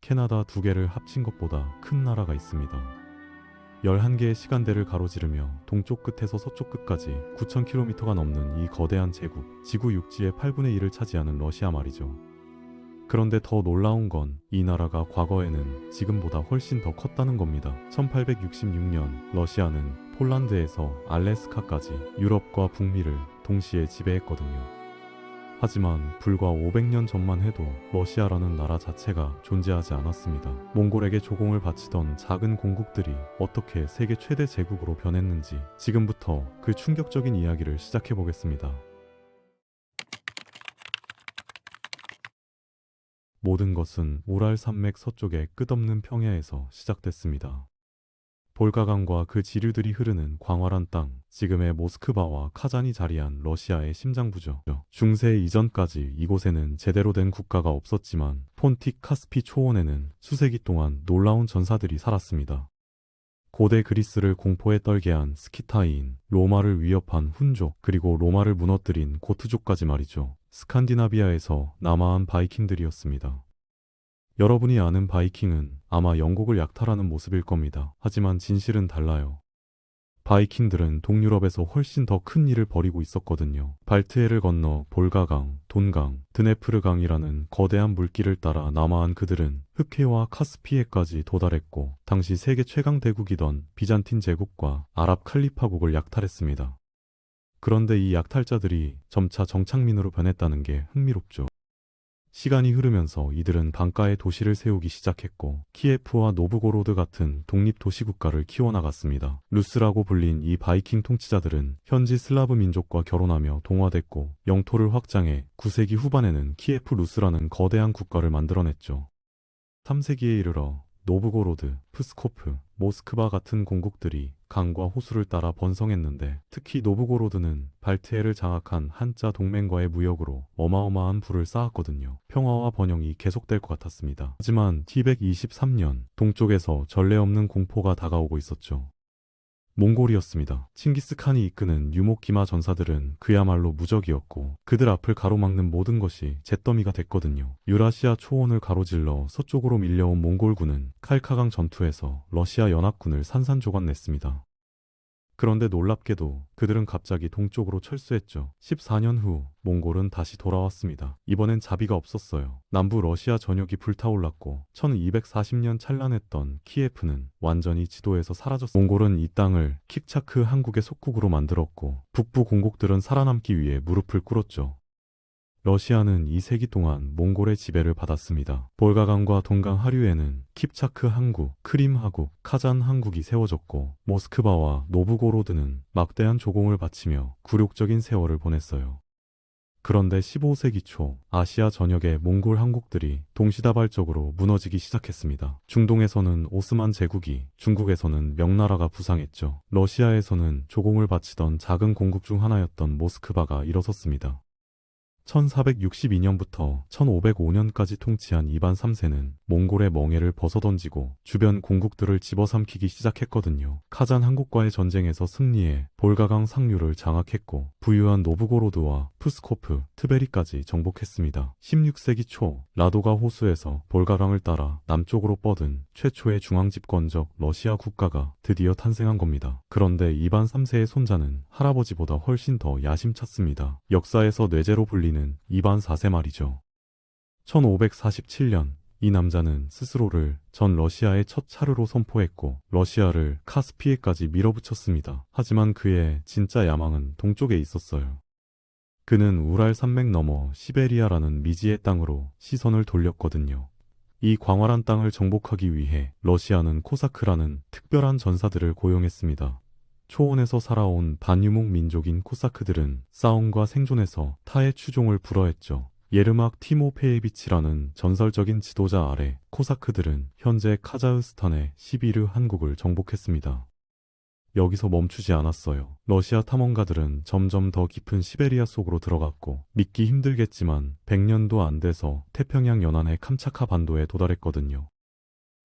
캐나다 두 개를 합친 것보다 큰 나라가 있습니다. 11개의 시간대를 가로지르며 동쪽 끝에서 서쪽 끝까지 9,000km가 넘는 이 거대한 제국, 지구 육지의 8분의 1을 차지하는 러시아 말이죠. 그런데 더 놀라운 건 이 나라가 과거에는 지금보다 훨씬 더 컸다는 겁니다. 1866년 러시아는 폴란드에서 알래스카까지 유럽과 북미를 동시에 지배했거든요. 하지만 불과 500년 전만 해도 러시아라는 나라 자체가 존재하지 않았습니다. 몽골에게 조공을 바치던 작은 공국들이 어떻게 세계 최대 제국으로 변했는지 지금부터 그 충격적인 이야기를 시작해 보겠습니다. 모든 것은 우랄 산맥 서쪽의 끝없는 평야에서 시작됐습니다. 볼가강과 그 지류들이 흐르는 광활한 땅, 지금의 모스크바와 카잔이 자리한 러시아의 심장부죠. 중세 이전까지 이곳에는 제대로 된 국가가 없었지만 폰틱 카스피 초원에는 수세기 동안 놀라운 전사들이 살았습니다. 고대 그리스를 공포에 떨게 한 스키타이인, 로마를 위협한 훈족, 그리고 로마를 무너뜨린 고트족까지 말이죠. 스칸디나비아에서 남아한 바이킹들이었습니다. 여러분이 아는 바이킹은 아마 영국을 약탈하는 모습일 겁니다. 하지만 진실은 달라요. 바이킹들은 동유럽에서 훨씬 더 큰 일을 벌이고 있었거든요. 발트해를 건너 볼가강, 돈강, 드네프르강이라는 거대한 물길을 따라 남아한 그들은 흑해와 카스피해까지 도달했고 당시 세계 최강 대국이던 비잔틴 제국과 아랍 칼리파국을 약탈했습니다. 그런데 이 약탈자들이 점차 정착민으로 변했다는 게 흥미롭죠. 시간이 흐르면서 이들은 방가에 도시를 세우기 시작했고 키예프와 노브고로드 같은 독립 도시국가를 키워나갔습니다. 루스라고 불린 이 바이킹 통치자들은 현지 슬라브 민족과 결혼하며 동화됐고 영토를 확장해 9세기 후반에는 키예프 루스라는 거대한 국가를 만들어냈죠. 3세기에 이르러 노브고로드, 프스코프, 모스크바 같은 공국들이 강과 호수를 따라 번성했는데 특히 노브고로드는 발트해를 장악한 한자 동맹과의 무역으로 어마어마한 부를 쌓았거든요. 평화와 번영이 계속될 것 같았습니다. 하지만 T123년 동쪽에서 전례 없는 공포가 다가오고 있었죠. 몽골이었습니다. 칭기스칸이 이끄는 유목기마 전사들은 그야말로 무적이었고 그들 앞을 가로막는 모든 것이 잿더미가 됐거든요. 유라시아 초원을 가로질러 서쪽으로 밀려온 몽골군은 칼카강 전투에서 러시아 연합군을 산산조각 냈습니다. 그런데 놀랍게도 그들은 갑자기 동쪽으로 철수했죠. 14년 후 몽골은 다시 돌아왔습니다. 이번엔 자비가 없었어요. 남부 러시아 전역이 불타올랐고 1240년 찬란했던 키예프는 완전히 지도에서 사라졌습니다. 몽골은 이 땅을 킵차크 한국의 속국으로 만들었고 북부 공국들은 살아남기 위해 무릎을 꿇었죠. 러시아는 2세기 동안 몽골의 지배를 받았습니다. 볼가강과 동강 하류에는 킵차크 항국, 크림 하국, 카잔 항국이 세워졌고 모스크바와 노브고로드는 막대한 조공을 바치며 굴욕적인 세월을 보냈어요. 그런데 15세기 초 아시아 전역의 몽골 항국들이 동시다발적으로 무너지기 시작했습니다. 중동에서는 오스만 제국이, 중국에서는 명나라가 부상했죠. 러시아에서는 조공을 바치던 작은 공국 중 하나였던 모스크바가 일어섰습니다. 1462년부터 1505년까지 통치한 이반 3세는 몽골의 멍에를 벗어던지고 주변 공국들을 집어삼키기 시작했거든요. 카잔 한국과의 전쟁에서 승리해 볼가강 상류를 장악했고 부유한 노브고로드와 프스코프, 트베리까지 정복했습니다. 16세기 초 라도가 호수에서 볼가강을 따라 남쪽으로 뻗은 최초의 중앙집권적 러시아 국가가 드디어 탄생한 겁니다. 그런데 이반 3세의 손자는 할아버지보다 훨씬 더 야심찼습니다. 역사에서 뇌제로 불리는 이반 4세 말이죠. 1547년 이 남자는 스스로를 전 러시아의 첫 차르로 선포했고 러시아를 카스피해까지 밀어붙였습니다. 하지만 그의 진짜 야망은 동쪽에 있었어요. 그는 우랄 산맥 너머 시베리아라는 미지의 땅으로 시선을 돌렸거든요. 이 광활한 땅을 정복하기 위해 러시아는 코사크라는 특별한 전사들을 고용했습니다. 초원에서 살아온 반유목 민족인 코사크들은 싸움과 생존에서 타의 추종을 불허했죠. 예르막 티모페예비치라는 전설적인 지도자 아래 코사크들은 현재 카자흐스탄의 시비르 한국을 정복했습니다. 여기서 멈추지 않았어요. 러시아 탐험가들은 점점 더 깊은 시베리아 속으로 들어갔고 믿기 힘들겠지만 100년도 안 돼서 태평양 연안의 캄차카 반도에 도달했거든요.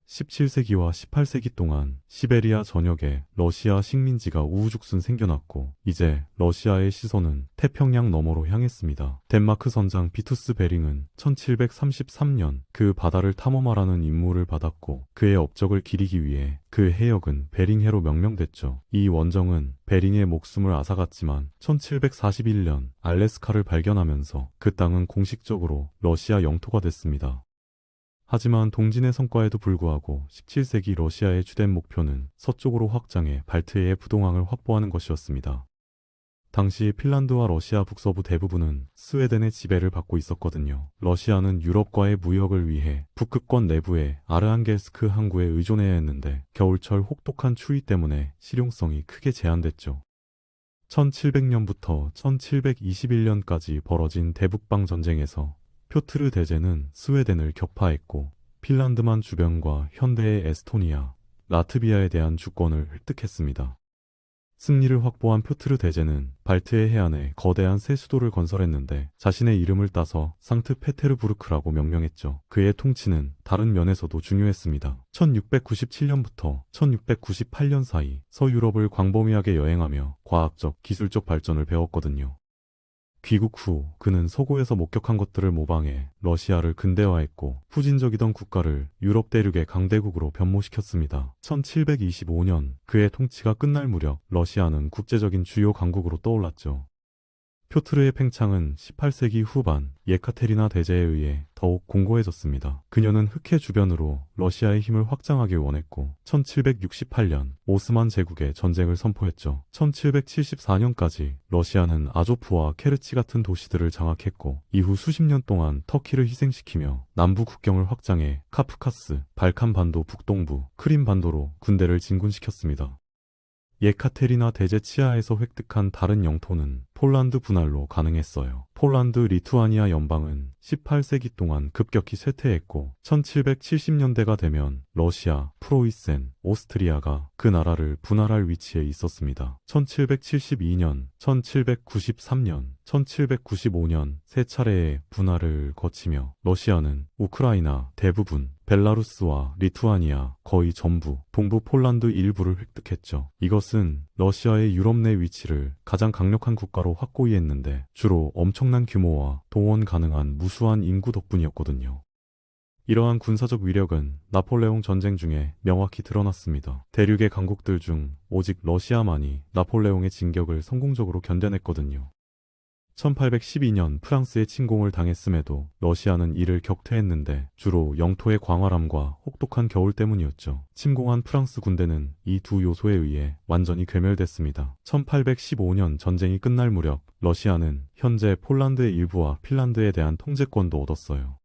17세기와 18세기 동안 시베리아 전역에 러시아 식민지가 우후죽순 생겨났고 이제 러시아의 시선은 태평양 너머로 향했습니다. 덴마크 선장 비투스 베링은 1733년 그 바다를 탐험하라는 임무를 받았고 그의 업적을 기리기 위해 그 해역은 베링해로 명명됐죠. 이 원정은 베링의 목숨을 앗아갔지만 1741년 알래스카를 발견하면서 그 땅은 공식적으로 러시아 영토가 됐습니다. 하지만 동진의 성과에도 불구하고 17세기 러시아의 주된 목표는 서쪽으로 확장해 발트해의 부동항을 확보하는 것이었습니다. 당시 핀란드와 러시아 북서부 대부분은 스웨덴의 지배를 받고 있었거든요. 러시아는 유럽과의 무역을 위해 북극권 내부의 아르한겔스크 항구에 의존해야 했는데 겨울철 혹독한 추위 때문에 실용성이 크게 제한됐죠. 1700년부터 1721년까지 벌어진 대북방 전쟁에서 표트르 대제는 스웨덴을 격파했고 핀란드만 주변과 현대의 에스토니아, 라트비아에 대한 주권을 획득했습니다. 승리를 확보한 표트르 대제는 발트해 해안에 거대한 새 수도를 건설했는데 자신의 이름을 따서 상트페테르부르크라고 명명했죠. 그의 통치는 다른 면에서도 중요했습니다. 1697년부터 1698년 사이 서유럽을 광범위하게 여행하며 과학적, 기술적 발전을 배웠거든요. 귀국 후 그는 서구에서 목격한 것들을 모방해 러시아를 근대화했고 후진적이던 국가를 유럽 대륙의 강대국으로 변모시켰습니다. 1725년 그의 통치가 끝날 무렵 러시아는 국제적인 주요 강국으로 떠올랐죠. 표트르의 팽창은 18세기 후반 예카테리나 대제에 의해 더욱 공고해졌습니다. 그녀는 흑해 주변으로 러시아의 힘을 확장하길 원했고 1768년 오스만 제국에 전쟁을 선포했죠. 1774년까지 러시아는 아조프와 케르치 같은 도시들을 장악했고 이후 수십 년 동안 터키를 희생시키며 남부 국경을 확장해 카프카스, 발칸반도 북동부, 크림반도로 군대를 진군시켰습니다. 예카테리나 대제 치하에서 획득한 다른 영토는 폴란드 분할로 가능했어요. 폴란드 리투아니아 연방은 18세기 동안 급격히 쇠퇴했고 1770년대가 되면 러시아, 프로이센, 오스트리아가 그 나라를 분할할 위치에 있었습니다. 1772년, 1793년, 1795년 세 차례의 분할을 거치며 러시아는 우크라이나 대부분, 벨라루스와 리투아니아 거의 전부, 동부 폴란드 일부를 획득했죠. 이것은 러시아의 유럽 내 위치를 가장 강력한 국가로 확고히 했는데 주로 엄청난 규모와 동원 가능한 무수한 인구 덕분이었거든요. 이러한 군사적 위력은 나폴레옹 전쟁 중에 명확히 드러났습니다. 대륙의 강국들 중 오직 러시아만이 나폴레옹의 진격을 성공적으로 견뎌냈거든요. 1812년 프랑스의 침공을 당했음에도 러시아는 이를 격퇴했는데 주로 영토의 광활함과 혹독한 겨울 때문이었죠. 침공한 프랑스 군대는 이 두 요소에 의해 완전히 괴멸됐습니다. 1815년 전쟁이 끝날 무렵 러시아는 현재 폴란드의 일부와 핀란드에 대한 통제권도 얻었어요.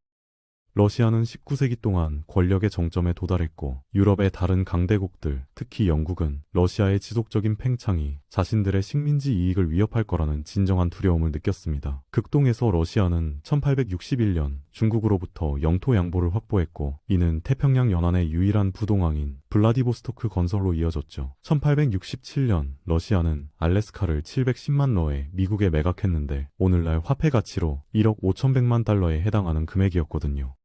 러시아는 19세기 동안 권력의 정점에 도달했고 유럽의 다른 강대국들, 특히 영국은 러시아의 지속적인 팽창이 자신들의 식민지 이익을 위협할 거라는 진정한 두려움을 느꼈습니다. 극동에서 러시아는 1861년 중국으로부터 영토 양보를 확보했고 이는 태평양 연안의 유일한 부동항인 블라디보스토크 건설로 이어졌죠. 1867년 러시아는 알래스카를 710만 러에 미국에 매각했는데 오늘날 화폐 가치로 1억 5,100만 달러에 해당하는 금액이었거든요.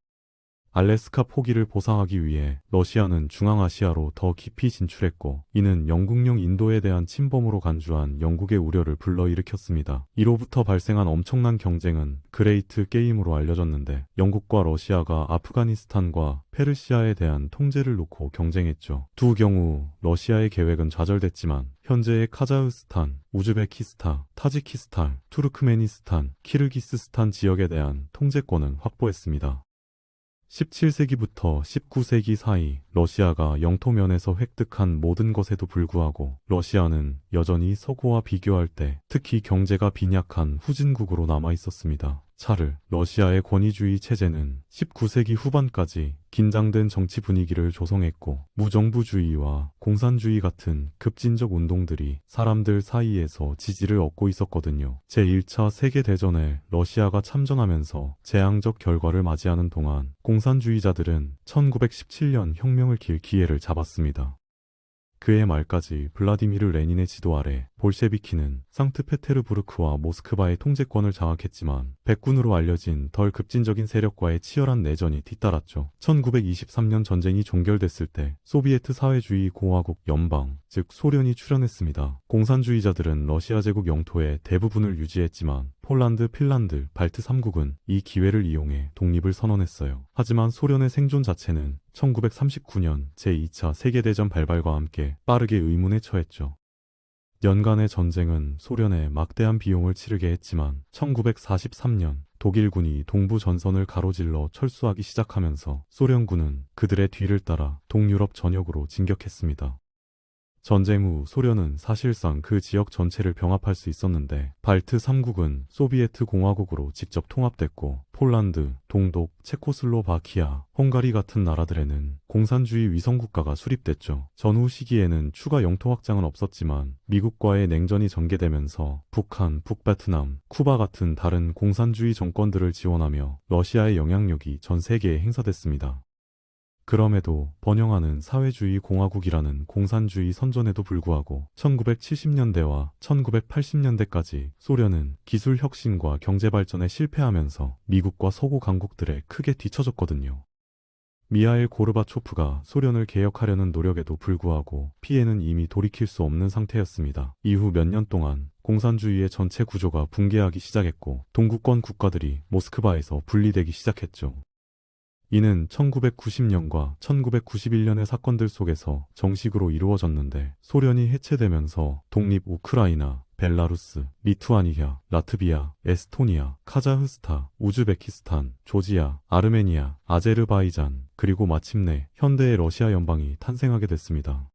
알래스카 포기를 보상하기 위해 러시아는 중앙아시아로 더 깊이 진출했고 이는 영국령 인도에 대한 침범으로 간주한 영국의 우려를 불러일으켰습니다. 이로부터 발생한 엄청난 경쟁은 그레이트 게임으로 알려졌는데 영국과 러시아가 아프가니스탄과 페르시아에 대한 통제를 놓고 경쟁했죠. 두 경우 러시아의 계획은 좌절됐지만 현재의 카자흐스탄, 우즈베키스탄, 타지키스탄, 투르크메니스탄, 키르기스스탄 지역에 대한 통제권은 확보했습니다. 17세기부터 19세기 사이 러시아가 영토면에서 획득한 모든 것에도 불구하고 러시아는 여전히 서구와 비교할 때 특히 경제가 빈약한 후진국으로 남아 있었습니다. 차르, 러시아의 권위주의 체제는 19세기 후반까지 긴장된 정치 분위기를 조성했고 무정부주의와 공산주의 같은 급진적 운동들이 사람들 사이에서 지지를 얻고 있었거든요. 제1차 세계대전에 러시아가 참전하면서 재앙적 결과를 맞이하는 동안 공산주의자들은 1917년 혁명을 길 기회를 잡았습니다. 그해 말까지 블라디미르 레닌의 지도 아래 볼셰비키는 상트페테르부르크와 모스크바의 통제권을 장악했지만 백군으로 알려진 덜 급진적인 세력과의 치열한 내전이 뒤따랐죠. 1923년 전쟁이 종결됐을 때 소비에트 사회주의 공화국 연방, 즉 소련이 출현했습니다. 공산주의자들은 러시아 제국 영토의 대부분을 유지했지만 폴란드, 핀란드, 발트 3국은 이 기회를 이용해 독립을 선언했어요. 하지만 소련의 생존 자체는 1939년 제2차 세계대전 발발과 함께 빠르게 의문에 처했죠. 연간의 전쟁은 소련에 막대한 비용을 치르게 했지만 1943년 독일군이 동부 전선을 가로질러 철수하기 시작하면서 소련군은 그들의 뒤를 따라 동유럽 전역으로 진격했습니다. 전쟁 후 소련은 사실상 그 지역 전체를 병합할 수 있었는데 발트 3국은 소비에트 공화국으로 직접 통합됐고 폴란드, 동독, 체코슬로바키아, 헝가리 같은 나라들에는 공산주의 위성국가가 수립됐죠. 전후 시기에는 추가 영토 확장은 없었지만 미국과의 냉전이 전개되면서 북한, 북베트남, 쿠바 같은 다른 공산주의 정권들을 지원하며 러시아의 영향력이 전 세계에 행사됐습니다. 그럼에도 번영하는 사회주의 공화국이라는 공산주의 선전에도 불구하고 1970년대와 1980년대까지 소련은 기술 혁신과 경제 발전에 실패하면서 미국과 서구 강국들에 크게 뒤처졌거든요. 미하일 고르바초프가 소련을 개혁하려는 노력에도 불구하고 피해는 이미 돌이킬 수 없는 상태였습니다. 이후 몇 년 동안 공산주의의 전체 구조가 붕괴하기 시작했고 동구권 국가들이 모스크바에서 분리되기 시작했죠. 이는 1990년과 1991년의 사건들 속에서 정식으로 이루어졌는데 소련이 해체되면서 독립 우크라이나, 벨라루스, 리투아니아, 라트비아, 에스토니아, 카자흐스탄, 우즈베키스탄, 조지아, 아르메니아, 아제르바이잔, 그리고 마침내 현대의 러시아 연방이 탄생하게 됐습니다.